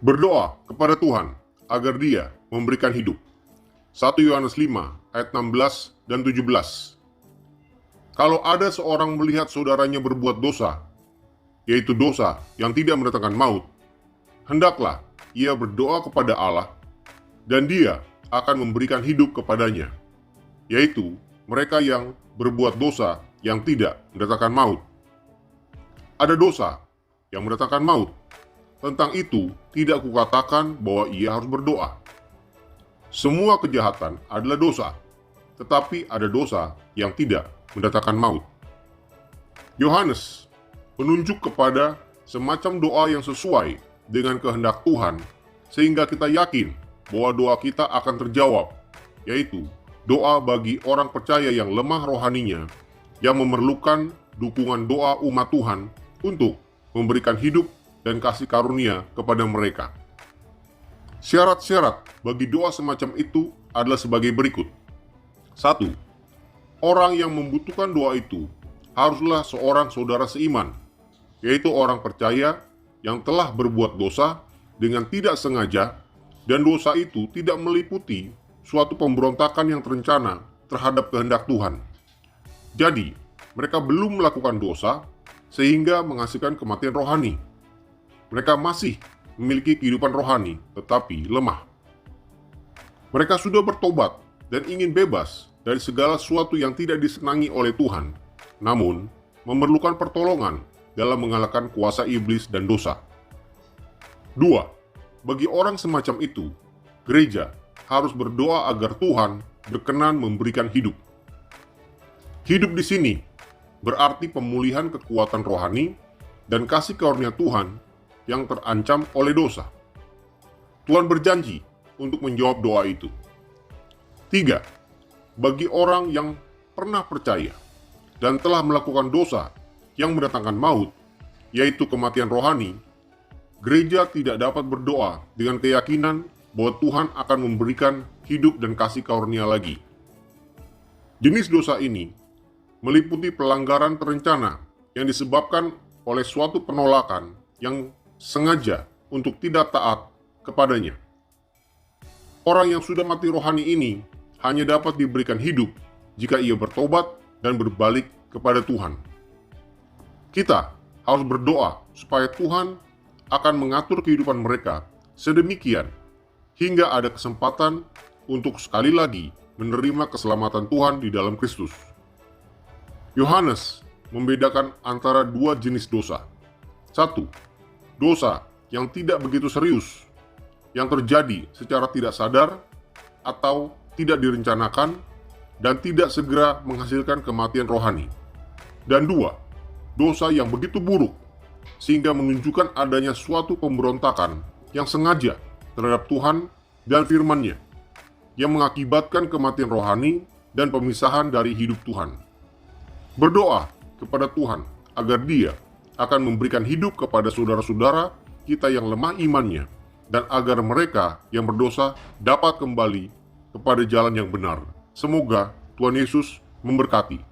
Berdoa kepada Tuhan agar Dia memberikan hidup. 1 Yohanes 5 ayat 16 dan 17. Kalau ada seorang melihat saudaranya berbuat dosa, yaitu dosa yang tidak mendatangkan maut, hendaklah ia berdoa kepada Allah dan Dia akan memberikan hidup kepadanya, yaitu mereka yang berbuat dosa yang tidak mendatangkan maut. Ada dosa yang mendatangkan maut. Tentang itu tidak kukatakan bahwa ia harus berdoa. Semua kejahatan adalah dosa, tetapi ada dosa yang tidak mendatangkan maut. Yohanes menunjuk kepada semacam doa yang sesuai dengan kehendak Tuhan, sehingga kita yakin bahwa doa kita akan terjawab, yaitu doa bagi orang percaya yang lemah rohaninya, yang memerlukan dukungan doa umat Tuhan untuk memberikan hidup dan kasih karunia kepada mereka. Syarat-syarat bagi doa semacam itu adalah sebagai berikut. 1. Orang yang membutuhkan doa itu haruslah seorang saudara seiman, yaitu orang percaya yang telah berbuat dosa dengan tidak sengaja, dan dosa itu tidak meliputi suatu pemberontakan yang terencana terhadap kehendak Tuhan. Jadi, mereka belum melakukan dosa sehingga menghasilkan kematian rohani. Mereka masih memiliki kehidupan rohani, tetapi lemah. Mereka sudah bertobat dan ingin bebas dari segala sesuatu yang tidak disenangi oleh Tuhan, namun memerlukan pertolongan dalam mengalahkan kuasa iblis dan dosa. 2. Bagi orang semacam itu, gereja harus berdoa agar Tuhan berkenan memberikan hidup. Hidup di sini berarti pemulihan kekuatan rohani dan kasih karunia Tuhan yang terancam oleh dosa. Tuhan berjanji untuk menjawab doa itu. 3. Bagi orang yang pernah percaya dan telah melakukan dosa yang mendatangkan maut, yaitu kematian rohani, gereja tidak dapat berdoa dengan keyakinan bahwa Tuhan akan memberikan hidup dan kasih karunia lagi. Jenis dosa ini meliputi pelanggaran terencana yang disebabkan oleh suatu penolakan yang sengaja untuk tidak taat kepadanya. Orang yang sudah mati rohani ini hanya dapat diberikan hidup jika ia bertobat dan berbalik kepada Tuhan. Kita harus berdoa supaya Tuhan akan mengatur kehidupan mereka sedemikian hingga ada kesempatan untuk sekali lagi menerima keselamatan Tuhan di dalam Kristus. Yohanes membedakan antara dua jenis dosa. 1. Dosa yang tidak begitu serius, yang terjadi secara tidak sadar atau tidak direncanakan dan tidak segera menghasilkan kematian rohani. Dan 2. Dosa yang begitu buruk sehingga menunjukkan adanya suatu pemberontakan yang sengaja terhadap Tuhan dan firman-Nya, yang mengakibatkan kematian rohani dan pemisahan dari hidup Tuhan. Berdoa kepada Tuhan agar Dia akan memberikan hidup kepada saudara-saudara kita yang lemah imannya, dan agar mereka yang berdosa dapat kembali kepada jalan yang benar. Semoga Tuhan Yesus memberkati.